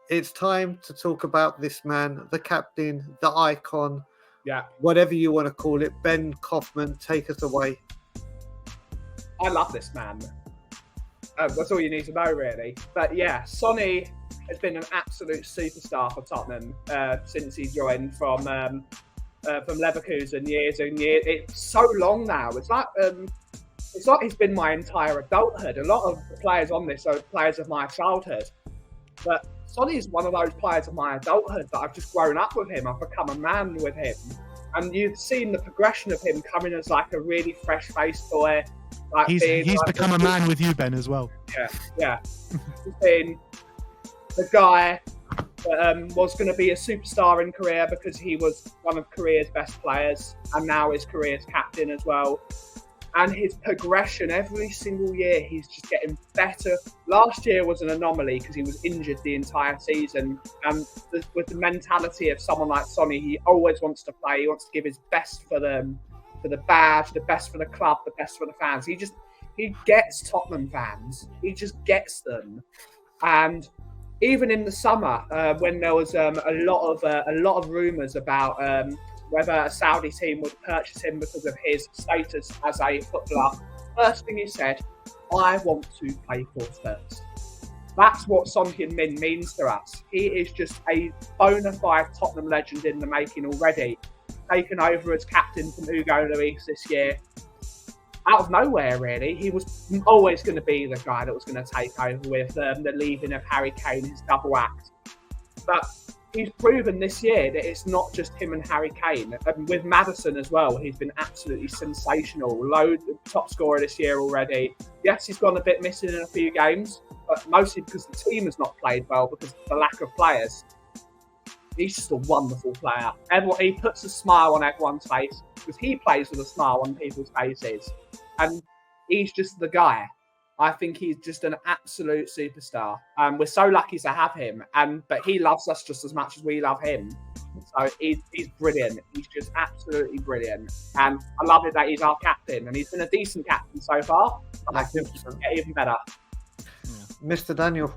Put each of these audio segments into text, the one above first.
it's time to talk about this man, the captain, the icon, whatever you want to call it. Ben Kaufman, take us away. I love this man. That's all you need to know, really. But yeah, Sonny has been an absolute superstar for Tottenham since he joined from Leverkusen years and years. It's so long now. It's like it's been my entire adulthood. A lot of the players on this are players of my childhood, but Sonny is one of those players of my adulthood that I've just grown up with him. I've become a man with him, and you've seen the progression of him coming as like a really fresh-faced boy. Like he's become a man with you, Ben, as well. Yeah. He's been the guy that was going to be a superstar in Korea because he was one of Korea's best players and now is Korea's captain as well. And his progression every single year, he's just getting better. Last year was an anomaly because he was injured the entire season. And with the mentality of someone like Sonny, he always wants to play. He wants to give his best for them. For the badge, the best for the club, the best for the fans. He gets Tottenham fans. He just gets them. And even in the summer, when there was a lot of rumours about whether a Saudi team would purchase him because of his status as a footballer, first thing he said, "I want to play for Spurs." That's what Son Heung-min means to us. He is just a bona fide Tottenham legend in the making already. Taken over as captain from Hugo Lloris this year. Out of nowhere, really. He was always going to be the guy that was going to take over with the leaving of Harry Kane, his double act. But he's proven this year that it's not just him and Harry Kane. With Maddison as well, he's been absolutely sensational. Top scorer this year already. Yes, he's gone a bit missing in a few games, but mostly because the team has not played well because of the lack of players. He's just a wonderful player. He puts a smile on everyone's face because he plays with a smile on people's faces. And he's just the guy. I think he's just an absolute superstar. We're so lucky to have him. But he loves us just as much as we love him. So he's brilliant. He's just absolutely brilliant. And I love it that he's our captain. And he's been a decent captain so far. I think he can get even better. Yeah. Mr. Daniel.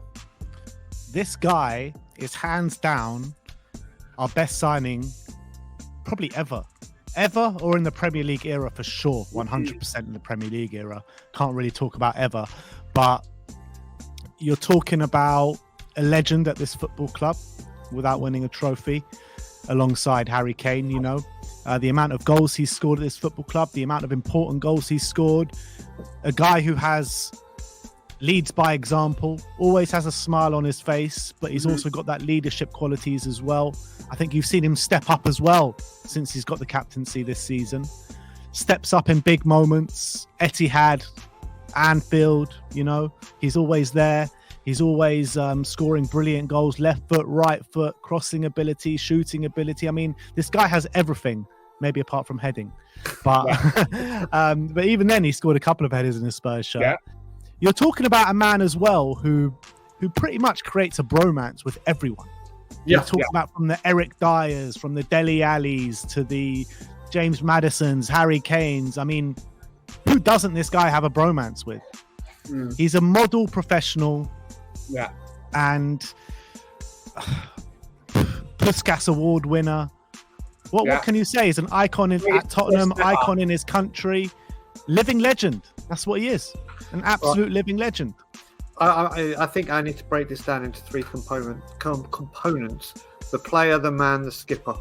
This guy is hands down our best signing probably ever or in the Premier League era for sure. 100% in the Premier League era. Can't really talk about ever, but you're talking about a legend at this football club without winning a trophy alongside Harry Kane. The amount of goals he's scored at this football club, the amount of important goals he's scored, a guy who leads by example, always has a smile on his face, but he's also got that leadership qualities as well. I think you've seen him step up as well since he's got the captaincy this season. Steps up in big moments. Etihad, Anfield, he's always there. He's always scoring brilliant goals, left foot, right foot, crossing ability, shooting ability. I mean, this guy has everything, maybe apart from heading. But but even then, he scored a couple of headers in his Spurs shirt. Yeah. You're talking about a man as well who pretty much creates a bromance with everyone. You're talking about from the Eric Dyers, from the Dele Allis to the James Maddisons, Harry Kanes. I mean, who doesn't this guy have a bromance with? He's a model professional. Yeah. And Puskas Award winner. What can you say? He's an icon at Tottenham, icon in his country. Living legend. That's what he is. An absolute living legend. I think I need to break this down into three components. The player, the man, the skipper.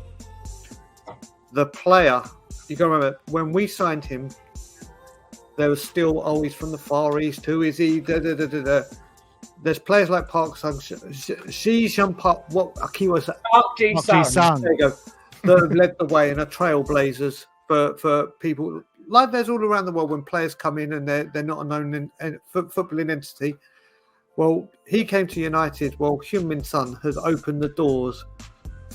The player, you got to remember, when we signed him, there was still always from the Far East. Who is he? There's players like Park Ji-sung Park. What he was? Park Ji-sung. There you go. That have led the way and are trailblazers for people. Like there's all around the world when players come in and they're not a known footballing entity. Well, he came to United. Well, Heung-min Son has opened the doors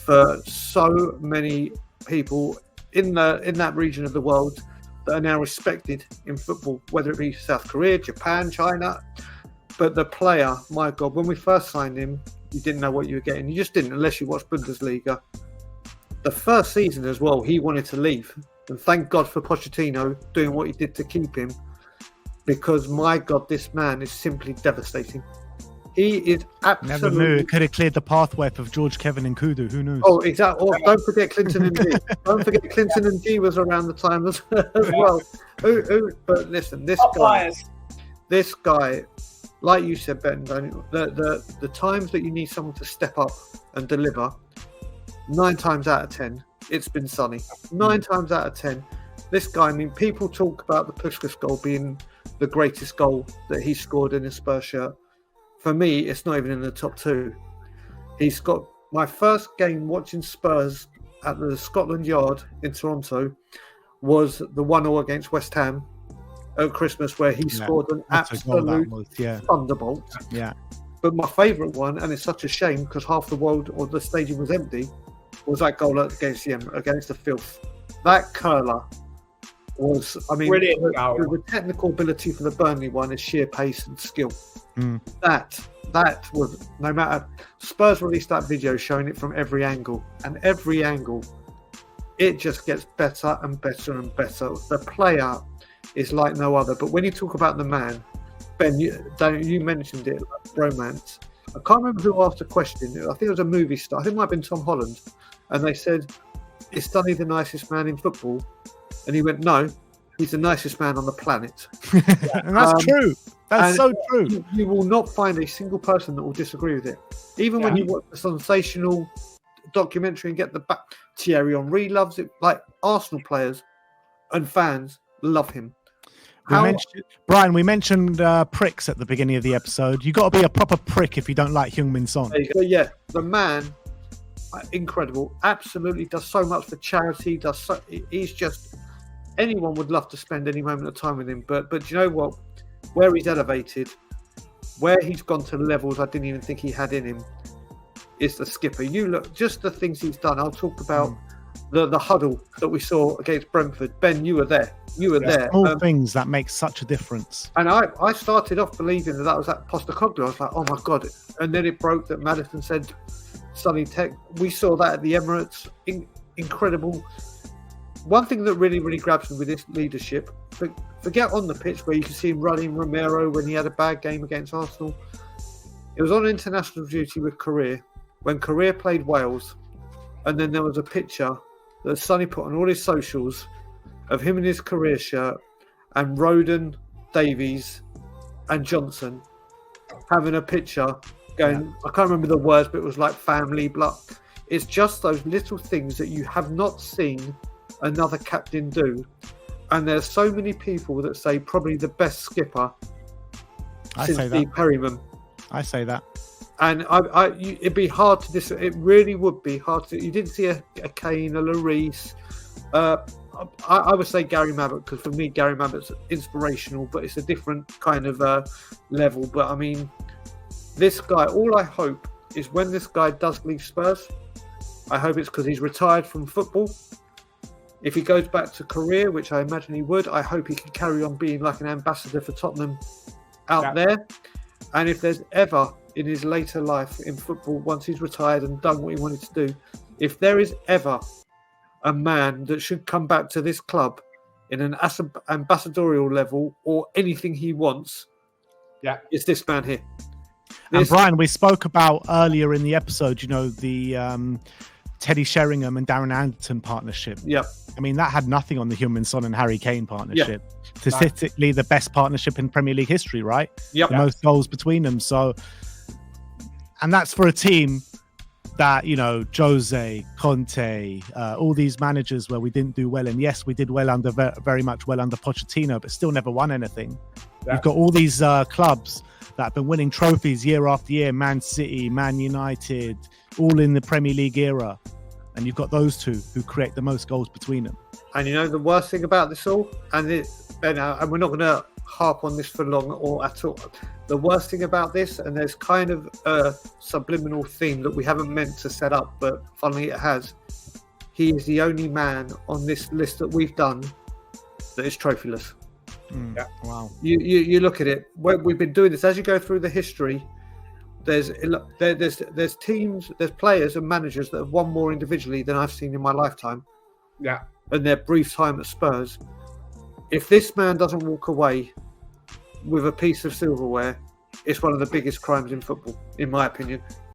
for so many people in that region of the world that are now respected in football, whether it be South Korea, Japan, China. But the player, my God, when we first signed him, you didn't know what you were getting. You just didn't, unless you watched Bundesliga. The first season as well, he wanted to leave. And thank God for Pochettino doing what he did to keep him. Because, my God, this man is simply devastating. He is Never absolutely. knew. It could have cleared the pathway for George, Kevin, and Kudu. Who knows? Oh, exactly. Oh, don't forget Clinton and G. Don't forget Clinton and G was around the time as well. But listen, this guy, like you said, Ben, the times that you need someone to step up and deliver, 9 times out of 10, it's been Sonny. 9 times out of 10, this guy. I mean, people talk about the Puskas goal being the greatest goal that he scored in his Spurs shirt. For me, it's not even in the top 2. He's got my first game watching Spurs at the Scotland Yard in Toronto was the 1-0 against West Ham at Christmas, where he scored an absolute thunderbolt. Yeah. But my favourite one, and it's such a shame because half the world or the stadium was empty, was that goal against the Filth. That curler was, I mean, the technical ability for the Burnley one is sheer pace and skill. That was, no matter, Spurs released that video showing it from every angle, and every angle it just gets better and better and better. The player is like no other. But when you talk about the man, Ben, you mentioned it, romance. I can't remember who asked the question. I think it was a movie star. I think it might have been Tom Holland, and they said, "Is Sonny the nicest man in football?" And he went, "No, he's the nicest man on the planet." And that's true. That's so true. You will not find a single person that will disagree with it. Even when you watch the sensational documentary and get the back, Thierry Henry loves it. Like Arsenal players and fans love him. Brian, we mentioned pricks at the beginning of the episode. You got to be a proper prick if you don't like Heung-min Son. Yeah, the man, incredible. Absolutely does so much for charity. He's just, anyone would love to spend any moment of time with him. But you know what? Where he's elevated, where he's gone to levels I didn't even think he had in him, is the skipper. You look, just the things he's done. I'll talk about the huddle that we saw against Brentford. Ben, you were there. There. Small things that make such a difference. And I started off believing that was at Postecoglou. I was like, oh my God. And then it broke that Maddison said, Sonny Tech. We saw that at the Emirates. Incredible. One thing that really, really grabs me with this leadership, forget on the pitch where you can see him running Romero when he had a bad game against Arsenal. It was on international duty with Korea, when Korea played Wales, and then there was a picture that Sonny put on all his socials of him in his Korea shirt and Roden, Davies and Johnson having a picture going, I can't remember the words, but it was like family, blood. It's just those little things that you have not seen another captain do. And there's so many people that say probably the best skipper since Steve Perryman. I say that. And it'd be hard to it really would be hard to. You didn't see a Kane, a Lloris. I would say Gary Mabbutt, because for me Gary Mabbutt's inspirational, but it's a different kind of level. But I mean, this guy, all I hope is when this guy does leave Spurs, I hope it's because he's retired from football. If he goes back to Korea, which I imagine he would, I hope he can carry on being like an ambassador for Tottenham out there. And if there's ever in his later life in football, once he's retired and done what he wanted to do, if there is ever a man that should come back to this club in an ambassadorial level or anything he wants, it's this man here. And Brian, we spoke about earlier in the episode, the Teddy Sheringham and Darren Anderton partnership. Yeah. I mean, that had nothing on the Heung-min Son and Harry Kane partnership. Yeah. Statistically, the best partnership in Premier League history, right? Yep. The most goals between them. So, and that's for a team that, Jose, Conte, all these managers where we didn't do well. And yes, we did well under very much well under Pochettino, but still never won anything. Yeah. You've got all these clubs that have been winning trophies year after year, Man City, Man United, all in the Premier League era. And you've got those two who create the most goals between them. And the worst thing about this all, and we're not going to harp on this for long or at all. The worst thing about this, and there's kind of a subliminal theme that we haven't meant to set up, but funnily it has. He is the only man on this list that we've done that is trophyless. Yeah. Wow. You look at it. We've been doing this as you go through the history. There's teams, there's players and managers that have won more individually than I've seen in my lifetime. Yeah. In their brief time at Spurs. If this man doesn't walk away with a piece of silverware, it's one of the biggest crimes in football, in my opinion.